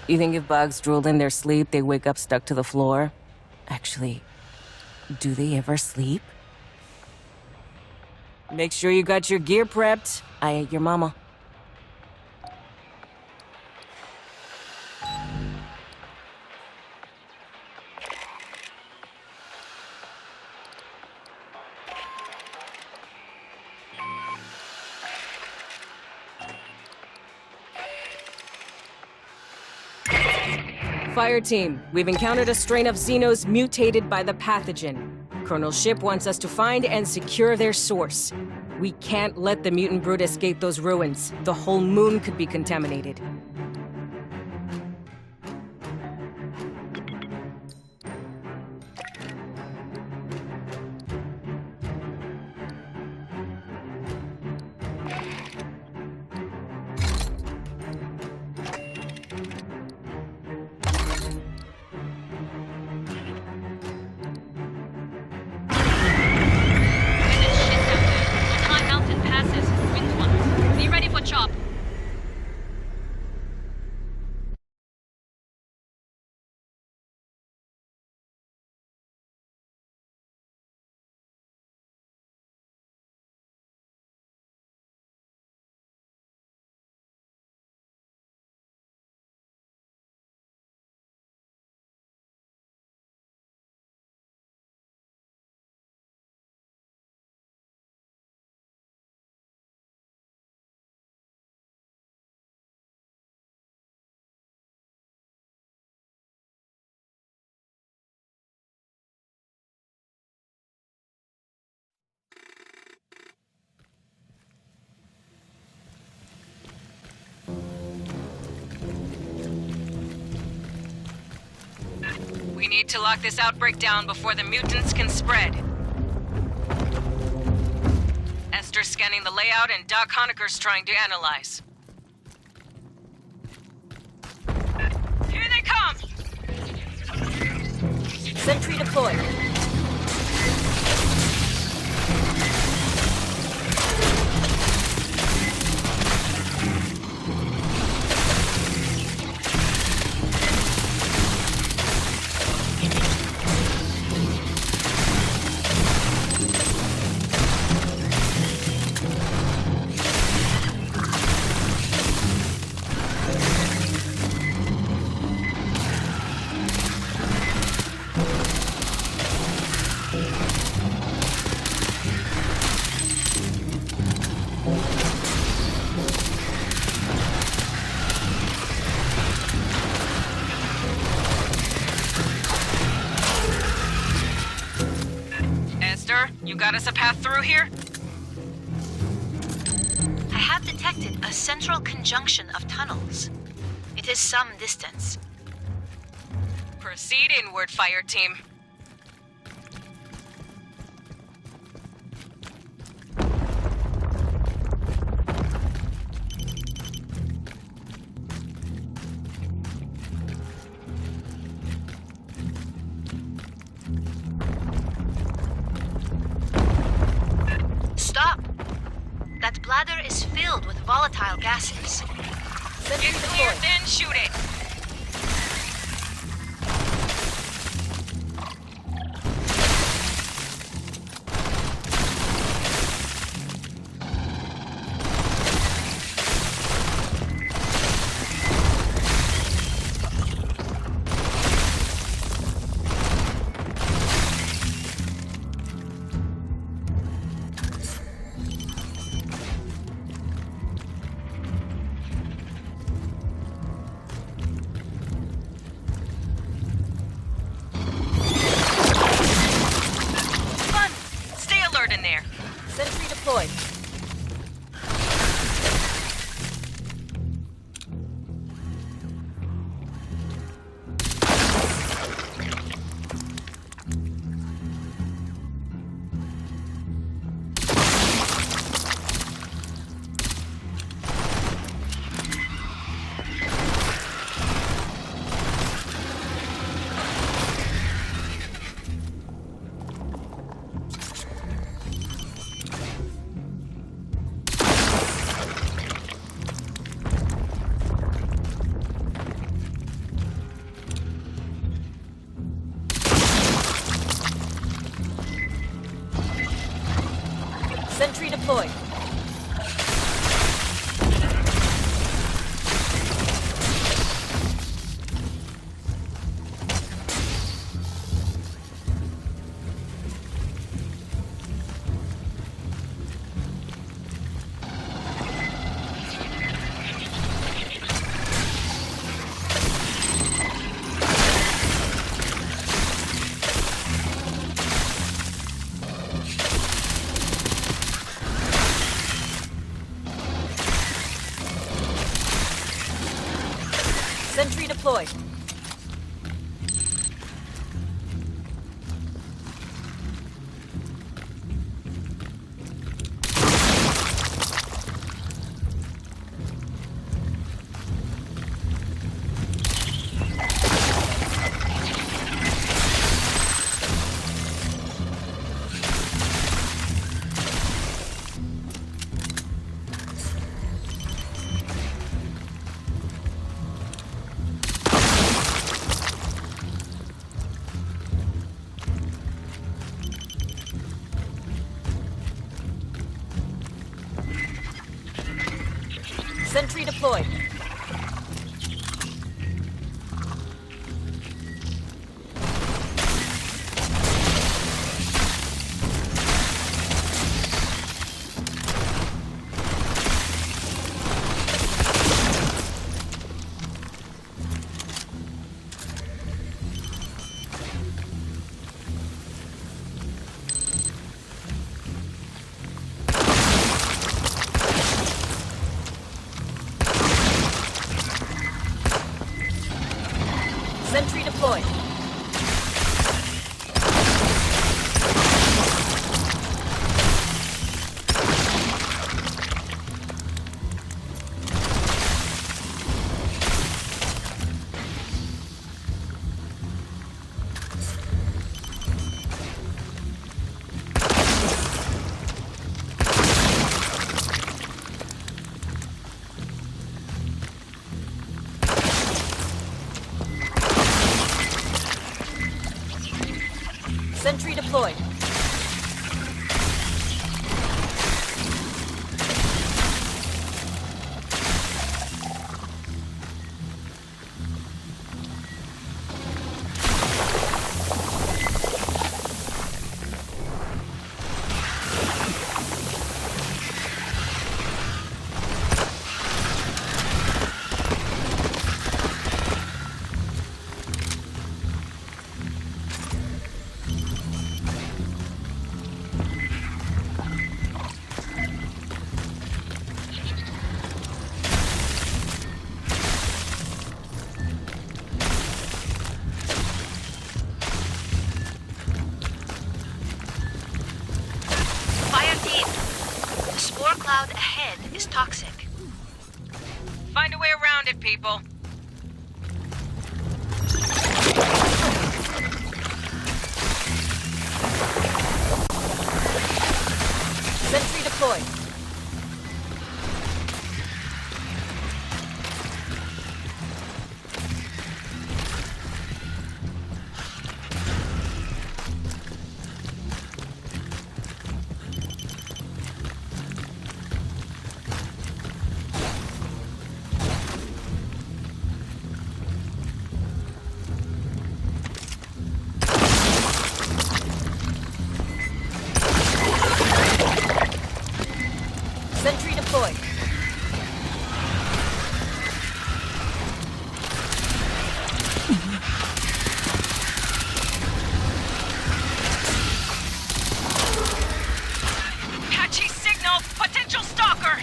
You think if bugs drool in their sleep, they wake up stuck to the floor? Actually, do they ever sleep? Make sure you got your gear prepped. I ain't your mama. Fireteam, we've encountered a strain of Xenos mutated by the pathogen. Colonel Ship wants us to find and secure their source. We can't let the mutant brood escape those ruins. The whole moon could be contaminated. Chop. We need to lock this outbreak down before the mutants can spread. Esther's scanning the layout and Doc Honeker's trying to analyze. Here they come! Sentry deployed. You got us a path through here? I have detected a central conjunction of tunnels. It is some distance. Proceed inward, Fireteam. Stop! That bladder is filled with volatile gases. Get clear, then shoot it! Sentry deployed. Sentry deployed. Sentry deployed. Sentry deployed. Sentry deployed. Fireteam, the spore cloud ahead is toxic. Find a way around it, people. Sentry deployed. Sentry deployed. Patchy signal! Potential stalker!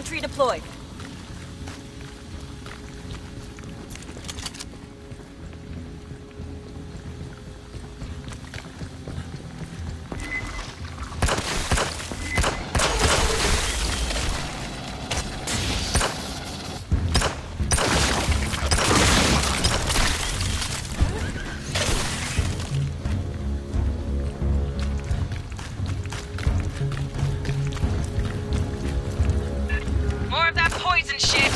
Sentry deployed. More of that poison shit!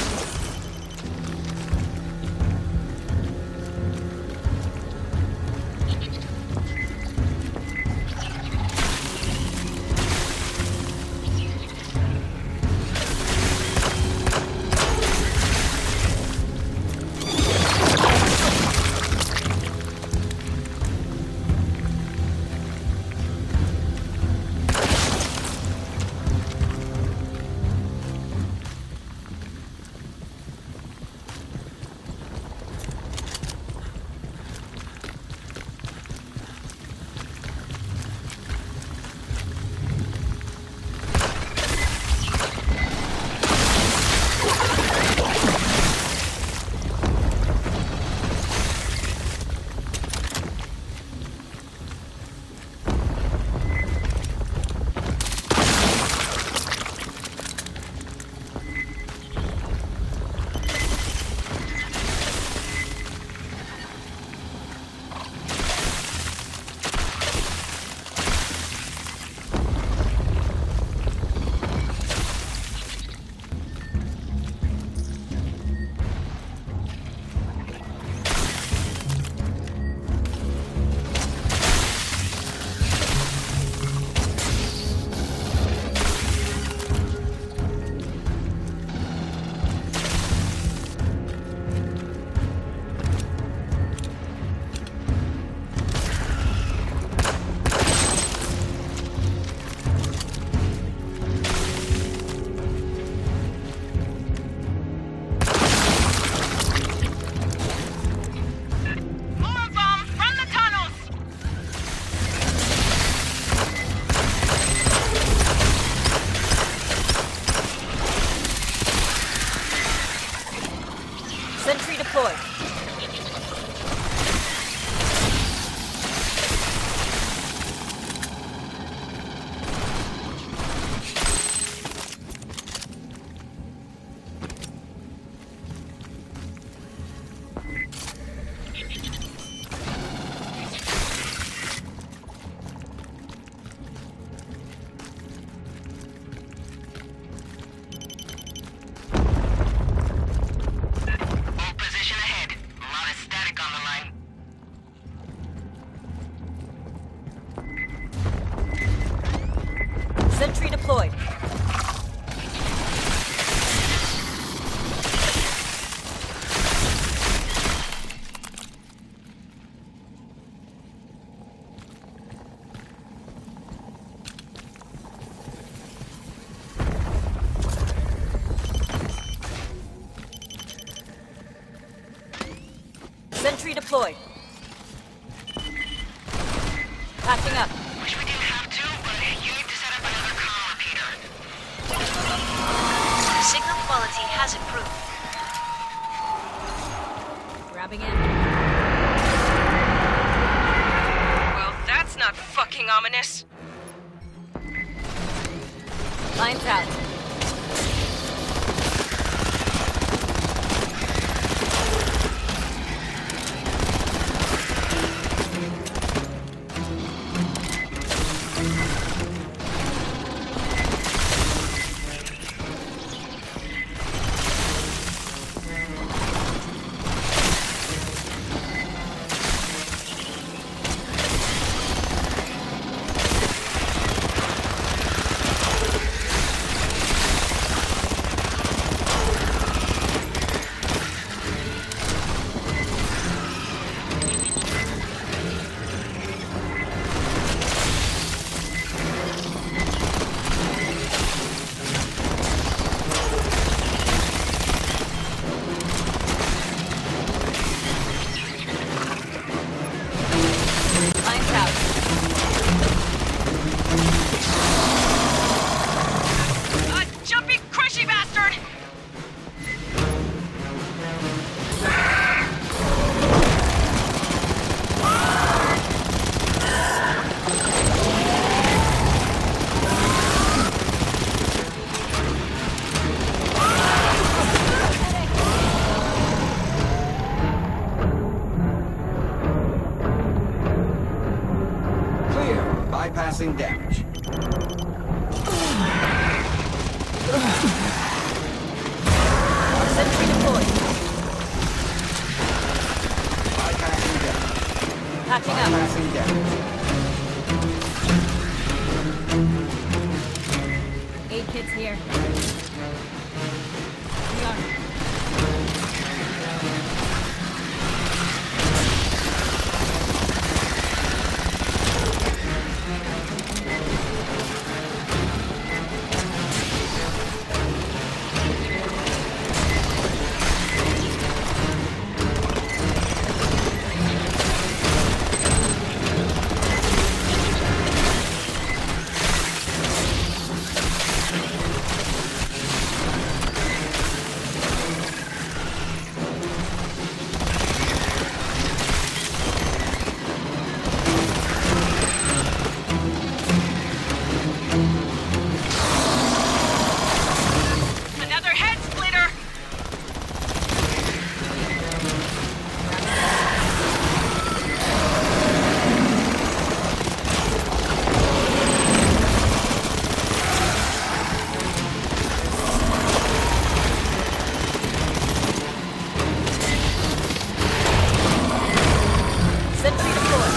Sentry deployed. Sentry deployed. Sentry deployed. Patching up. Wish we didn't have to, but you need to set up another comm repeater. Signal quality has improved. Grabbing in. Well, that's not fucking ominous. Lines out. Bypassing damage. Sentry deployed. Bypassing damage. Patching up. Bypassing damage. Aid kits here. We are. Another head splitter! Sentry deployed.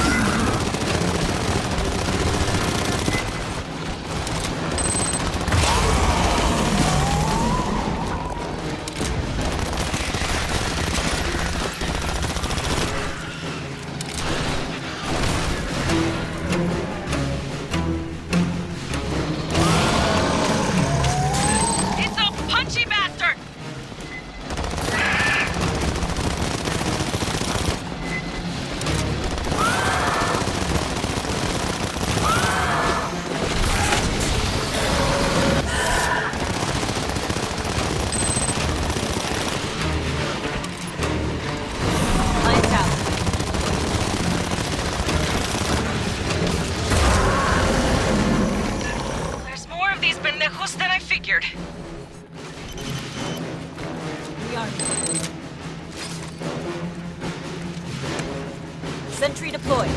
It's a punchy bastard! Lights out. There's more of these pendejos than I figured. We are. Sentry deployed.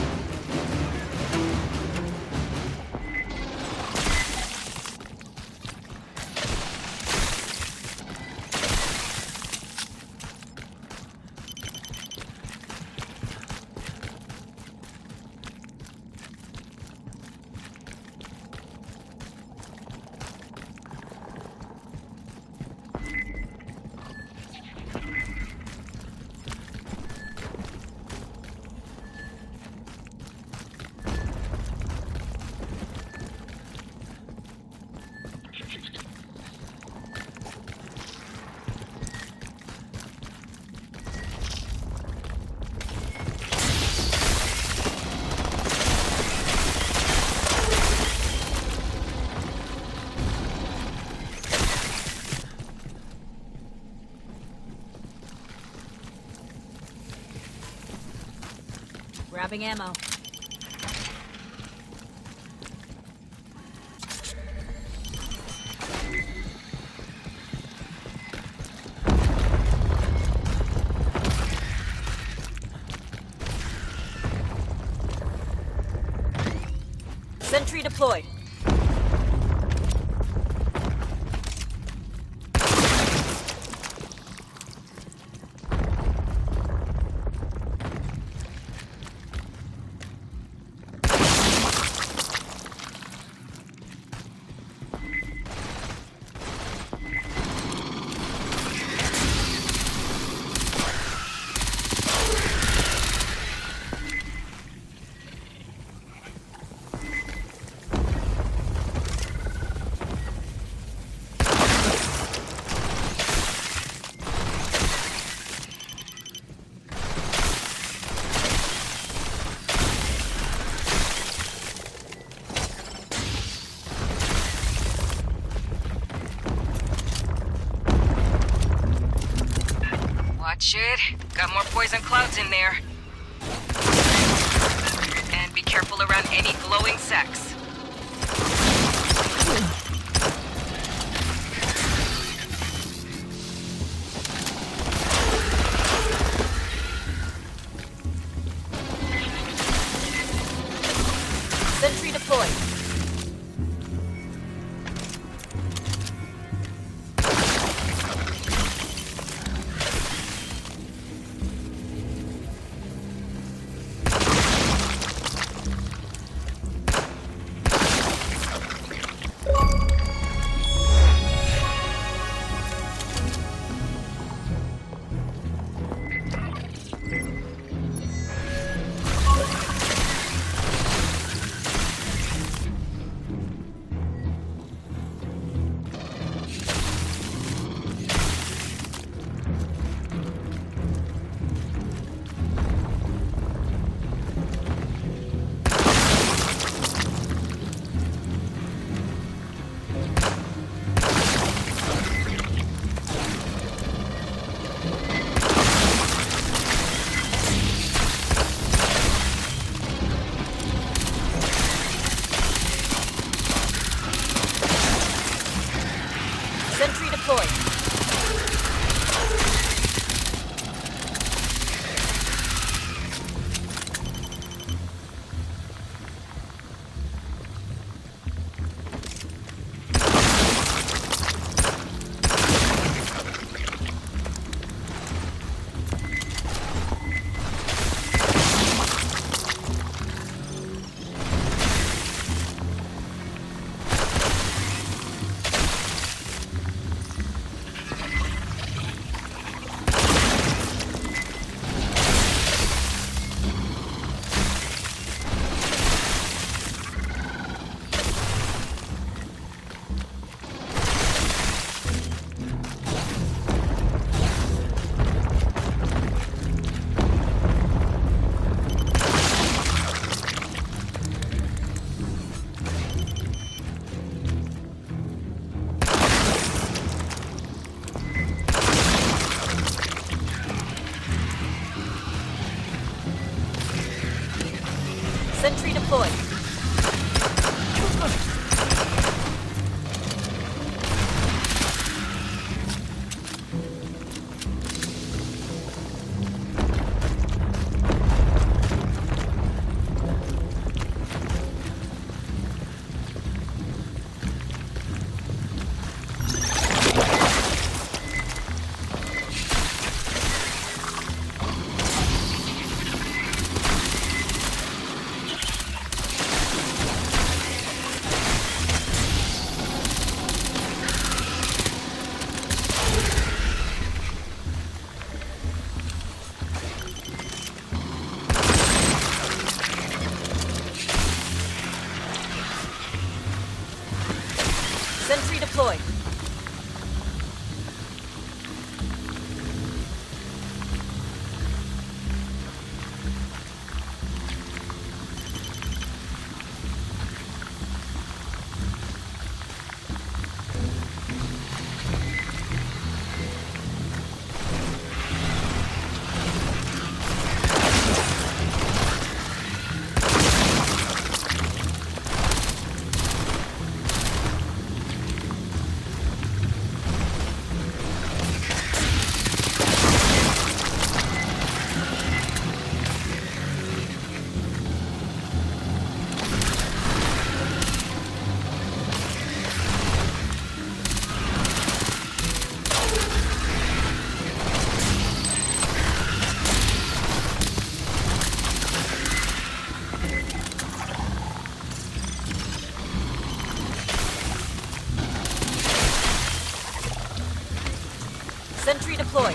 Grabbing ammo. Sentry deployed. Watch it. Got more poison clouds in there. And be careful around any glowing sex. Sentry deployed. deployed. Sentry deployed. Sentry deployed. Sentry deployed.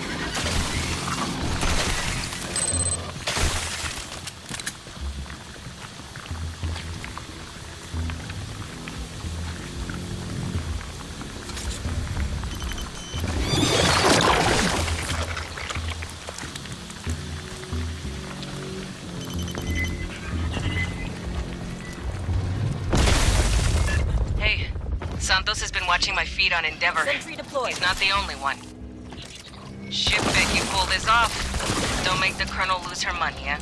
Hey, Santos has been watching my feed on Endeavor. Sentry deployed. He's not the only one. Ship bet you pull this off. Don't make the Colonel lose her money, eh?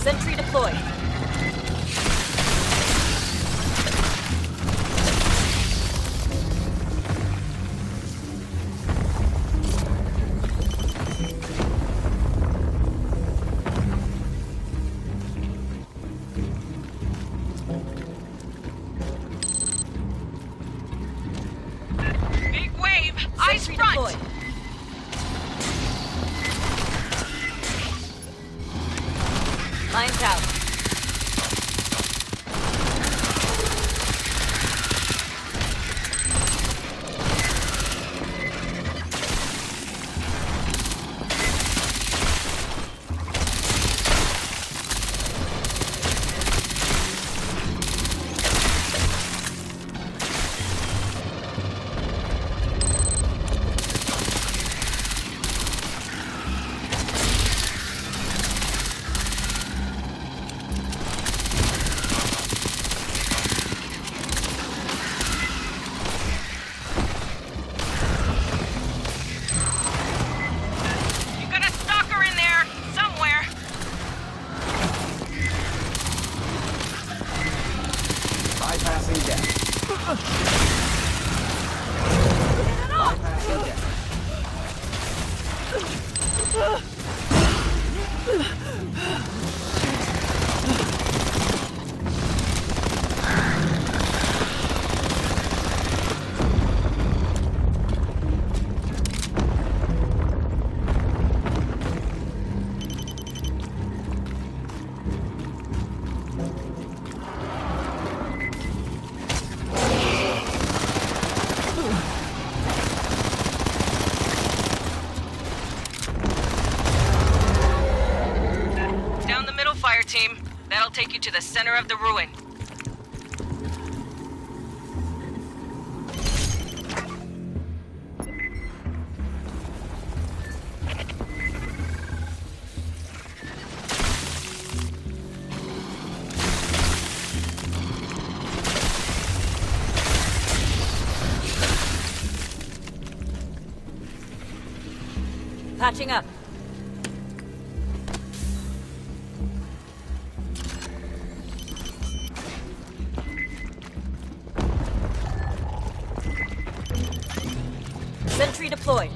Sentry deployed. Big wave! Ice Sentry front! deployed. Lines out. Down the middle, Fireteam. That'll take you to the center of the ruin. Patching up. Sentry deployed.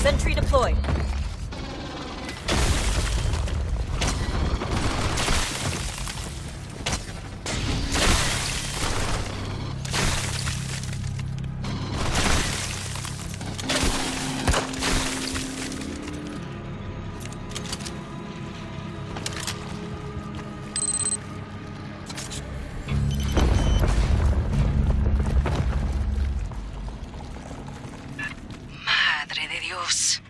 Sentry deployed. Madre de Dios.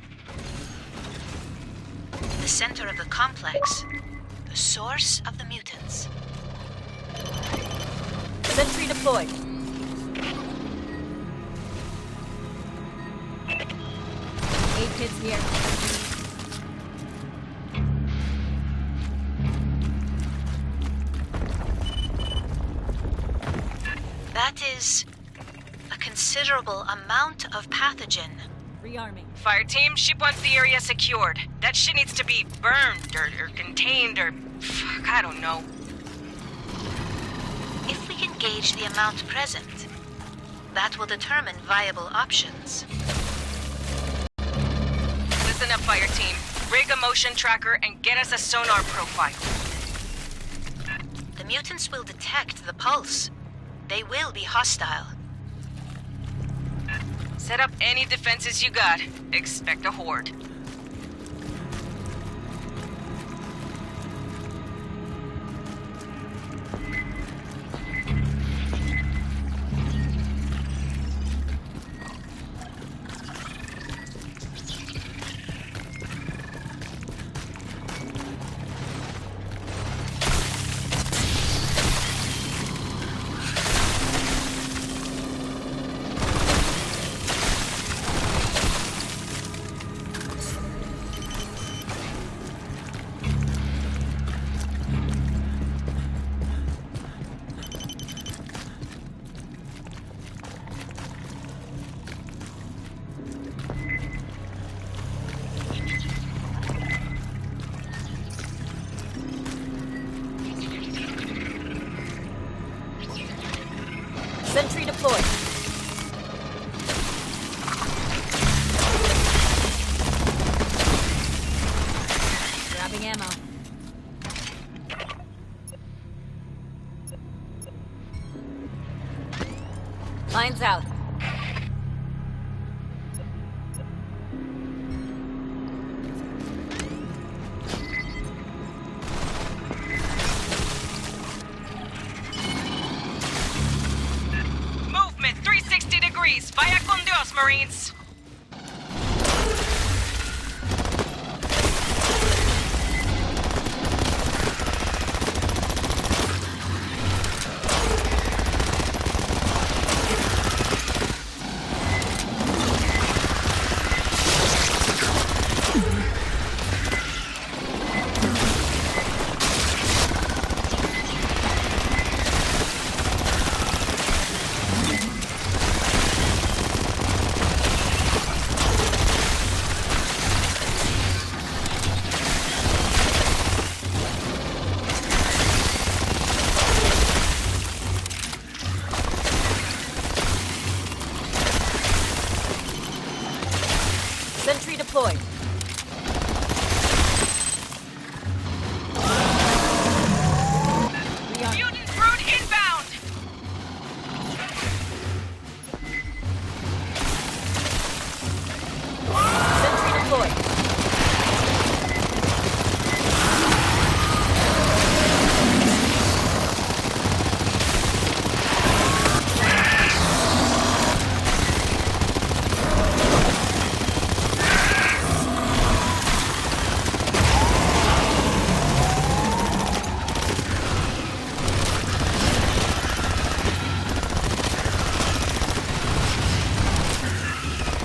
The center of the complex. The source of the mutants. Sentry deployed. Aid kits here. That is a considerable amount of pathogen. Rearming. Fireteam, ship wants the area secured. That shit needs to be burned or contained or... Fuck, I don't know. If we can gauge the amount present, that will determine viable options. Listen up, Fireteam. Rig a motion tracker and get us a sonar profile. The mutants will detect the pulse. They will be hostile. Set up any defenses you got. Expect a horde. Sentry deployed. Grabbing ammo. Lines out. Marines! Sentry deployed. Mutant brood inbound! Sentry deployed.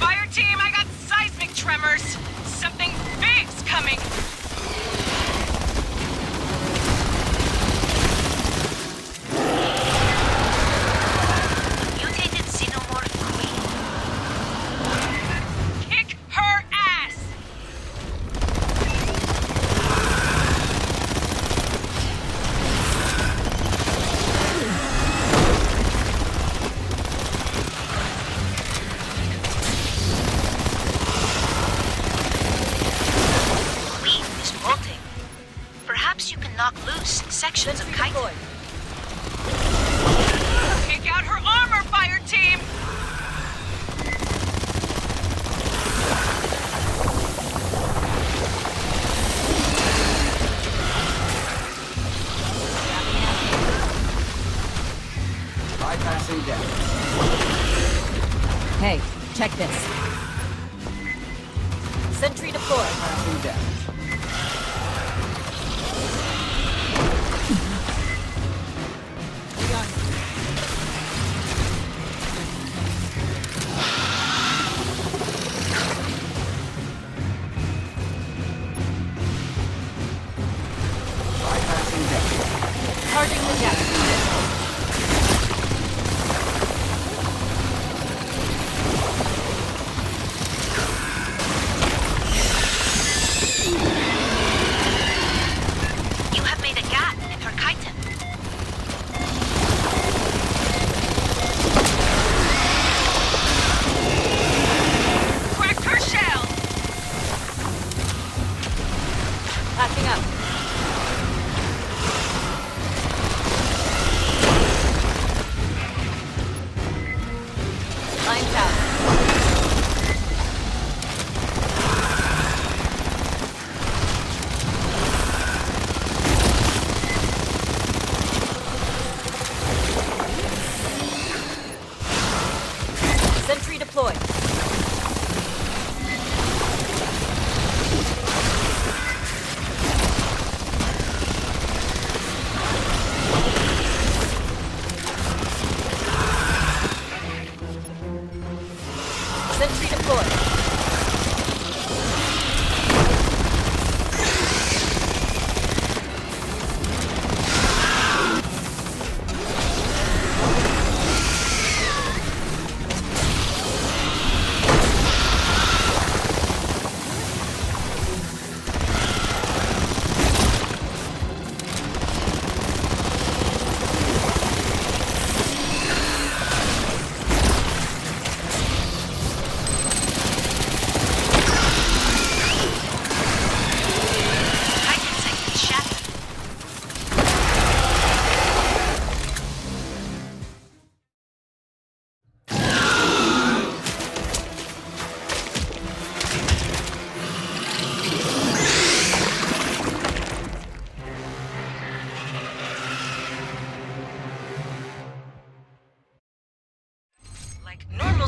Fireteam, I got seismic tremors! Something big's coming! Mutated xenomorph queen. Kick her ass! Queen is molting. Perhaps you can knock loose sections of Sentry chitin. deployed. Kick out her armor, Fireteam! Bypassing deck. Hey, check this. Sentry deployed. Bypassing deck. Bypassing deck. Charging the deck. You have made a gap in her chitin. Crack her shell! Patching up.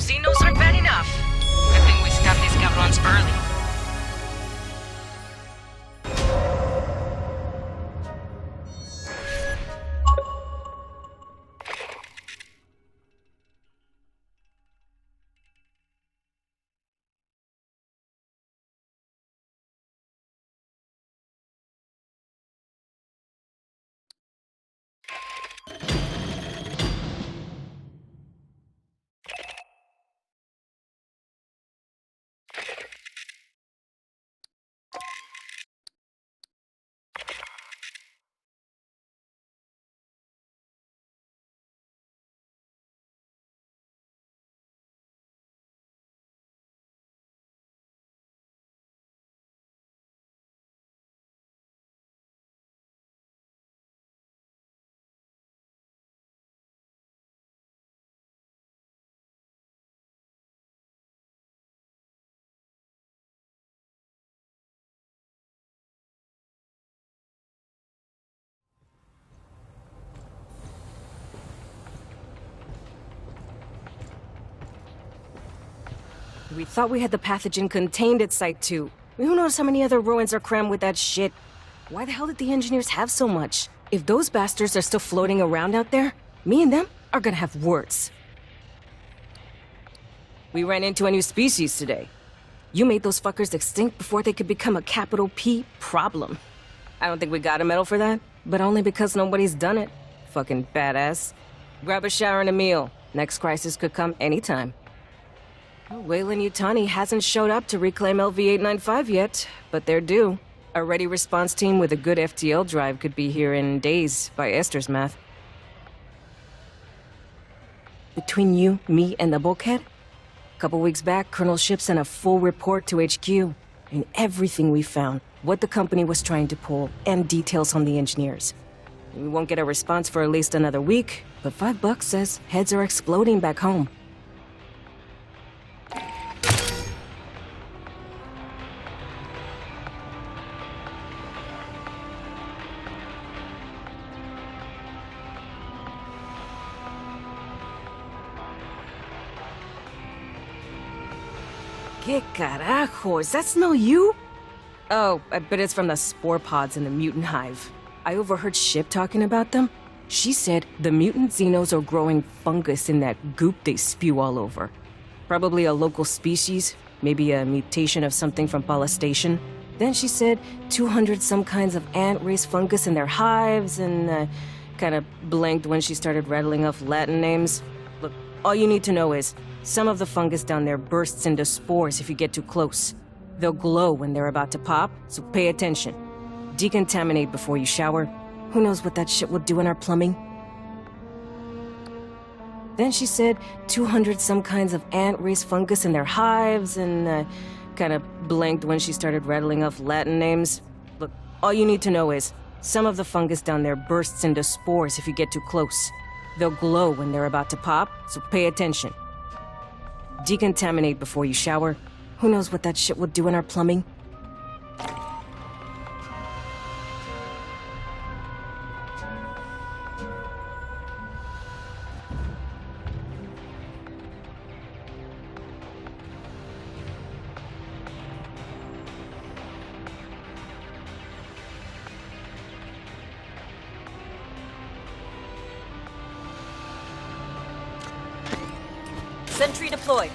Those Xenos aren't bad enough. Good thing we stopped these cabrons early. We thought we had the pathogen contained at Site 2. Who knows how many other ruins are crammed with that shit? Why the hell did the engineers have so much? If those bastards are still floating around out there, me and them are gonna have words. We ran into a new species today. You made those fuckers extinct before they could become a capital P problem. I don't think we got a medal for that, but only because nobody's done it. Fucking badass. Grab a shower and a meal. Next crisis could come anytime. Weyland Yutani hasn't showed up to reclaim LV-895 yet, but they're due. A ready response team with a good FTL drive could be here in days, by Esther's math. Between you, me, and the bulkhead? A couple weeks back, Colonel Ship sent a full report to HQ. And everything we found, what the company was trying to pull, and details on the engineers. We won't get a response for at least another week, but $5 says heads are exploding back home. ¿Qué carajos? That smell you? Oh, I bet it's from the spore pods in the mutant hive. I overheard Ship talking about them. She said the mutant Xenos are growing fungus in that goop they spew all over. Probably a local species, maybe a mutation of something from Pala Station. Then she said 200 some kinds of ant race fungus in their hives, and kind of blanked when she started rattling off Latin names. Look, all you need to know is some of the fungus down there bursts into spores if you get too close. They'll glow when they're about to pop, so pay attention. Decontaminate before you shower. Who knows what that shit will do in our plumbing? Then she said 200 some kinds of ant race fungus in their hives, and kind of blanked when she started rattling off Latin names. Look, all you need to know is some of the fungus down there bursts into spores if you get too close. They'll glow when they're about to pop, so pay attention. Decontaminate before you shower. Who knows what that shit will do in our plumbing? Sentry deployed.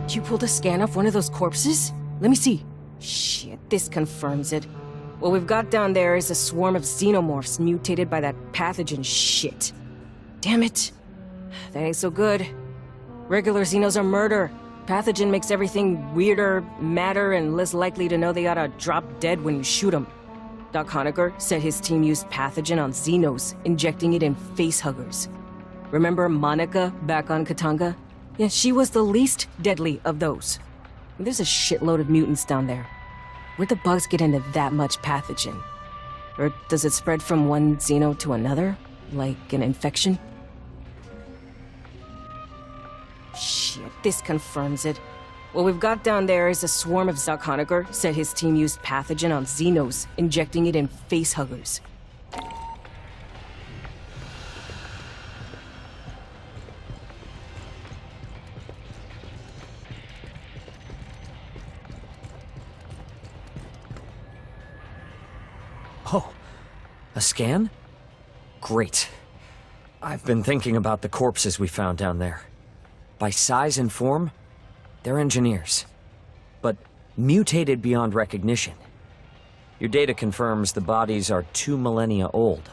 You pulled a scan off one of those corpses? Let me see. Shit, this confirms it. What we've got down there is a swarm of xenomorphs mutated by that pathogen shit. Damn it. That ain't so good. Regular xenos are murder. Pathogen makes everything weirder, madder, and less likely to know they oughta drop dead when you shoot them. Doc Honecker said his team used pathogen on xenos, injecting it in facehuggers. Remember Monica back on Katanga? Yeah, she was the least deadly of those. There's a shitload of mutants down there. Where'd the bugs get into that much pathogen? Or does it spread from one Xeno to another? Like an infection? Shit, this confirms it. What we've got down there is a swarm of Zakhonagar said his team used pathogen on Xenos, injecting it in facehuggers. Oh, a scan? Great. I've been thinking about the corpses we found down there. By size and form, they're engineers. But mutated beyond recognition. Your data confirms the bodies are 2 millennia old.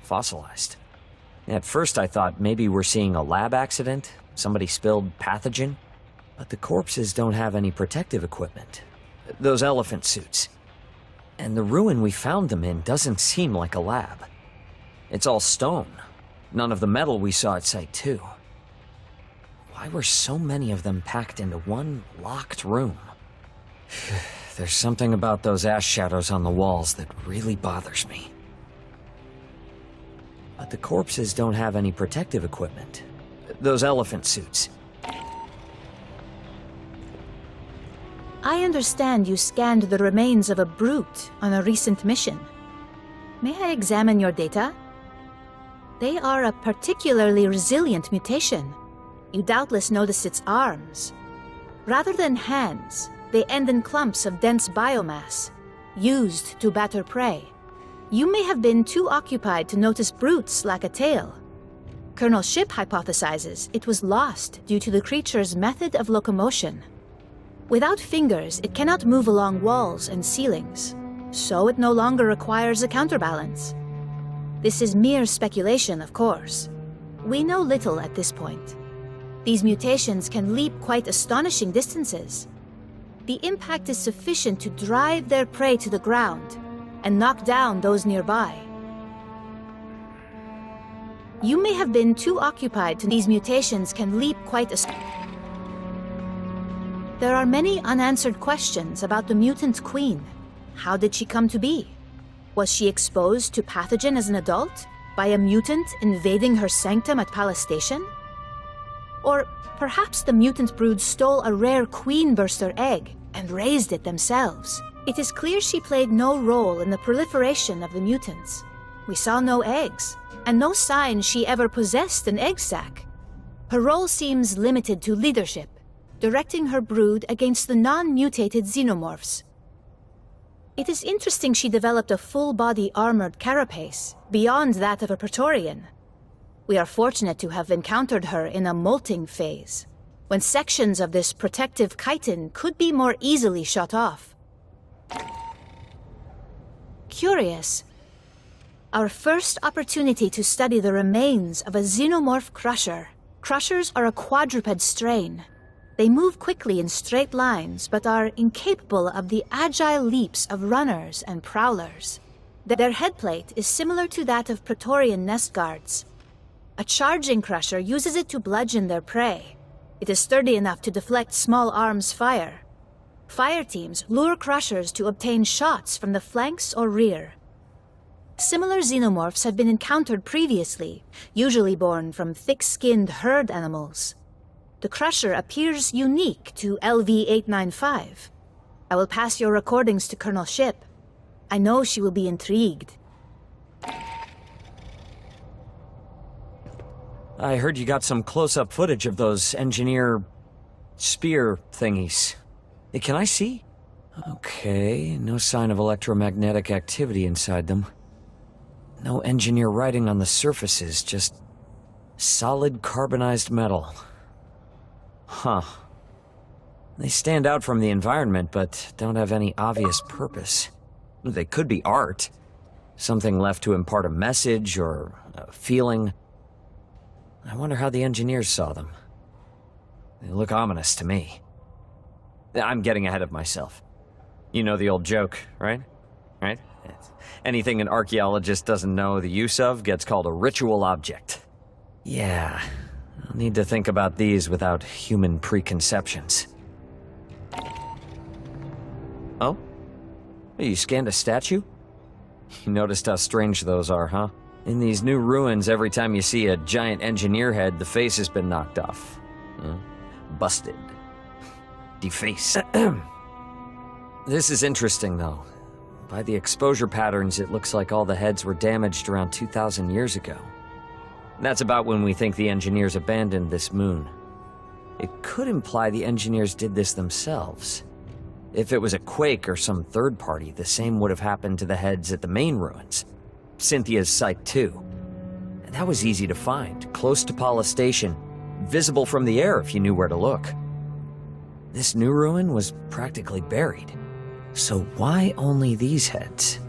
Fossilized. At first I thought maybe we're seeing a lab accident, somebody spilled pathogen. But the corpses don't have any protective equipment. Those elephant suits. And the ruin we found them in doesn't seem like a lab. It's all stone. None of the metal we saw at Site 2. Why were so many of them packed into one locked room? There's something about those ash shadows on the walls that really bothers me. But the corpses don't have any protective equipment. Those elephant suits. I understand you scanned the remains of a brute on a recent mission. May I examine your data? They are a particularly resilient mutation. You doubtless noticed its arms. Rather than hands, they end in clumps of dense biomass, used to batter prey. You may have been too occupied to notice brutes lack a tail. Colonel Ship hypothesizes it was lost due to the creature's method of locomotion. Without fingers, it cannot move along walls and ceilings, so it no longer requires a counterbalance. This is mere speculation, of course. We know little at this point. These mutations can leap quite astonishing distances. The impact is sufficient to drive their prey to the ground and knock down those nearby. You may have been too occupied to these mutations can leap quite There are many unanswered questions about the mutant queen. How did she come to be? Was she exposed to pathogen as an adult by a mutant invading her sanctum at Palace Station? Or perhaps the mutant brood stole a rare queen burster egg and raised it themselves. It is clear she played no role in the proliferation of the mutants. We saw no eggs, and no sign she ever possessed an egg sac. Her role seems limited to leadership, directing her brood against the non-mutated xenomorphs. It is interesting she developed a full-body armored carapace, beyond that of a Praetorian. We are fortunate to have encountered her in a molting phase, when sections of this protective chitin could be more easily shot off. Curious. Our first opportunity to study the remains of a xenomorph crusher. Crushers are a quadruped strain. They move quickly in straight lines, but are incapable of the agile leaps of runners and prowlers. Their headplate is similar to that of Praetorian nest guards. A charging crusher uses it to bludgeon their prey. It is sturdy enough to deflect small arms fire. Fireteams lure crushers to obtain shots from the flanks or rear. Similar xenomorphs have been encountered previously, usually born from thick-skinned herd animals. The crusher appears unique to LV-895. I will pass your recordings to Colonel Ship. I know she will be intrigued. I heard you got some close-up footage of those engineer spear thingies. Can I see? Okay, no sign of electromagnetic activity inside them. No engineer writing on the surfaces, just solid carbonized metal. Huh. They stand out from the environment, but don't have any obvious purpose. They could be art. Something left to impart a message or a feeling. I wonder how the engineers saw them. They look ominous to me. I'm getting ahead of myself. You know the old joke, right? Right? Anything an archaeologist doesn't know the use of gets called a ritual object. Yeah. I'll need to think about these without human preconceptions. Oh? You scanned a statue? You noticed how strange those are, huh? In these new ruins, every time you see a giant engineer head, the face has been knocked off. Busted. Defaced. This is interesting, though. By the exposure patterns, it looks like all the heads were damaged around 2,000 years ago. That's about when we think the engineers abandoned this moon. It could imply the engineers did this themselves. If it was a quake or some third party, the same would have happened to the heads at the main ruins. Cynthia's site, too. That was easy to find, close to Paula Station, visible from the air if you knew where to look. This new ruin was practically buried. So why only these heads?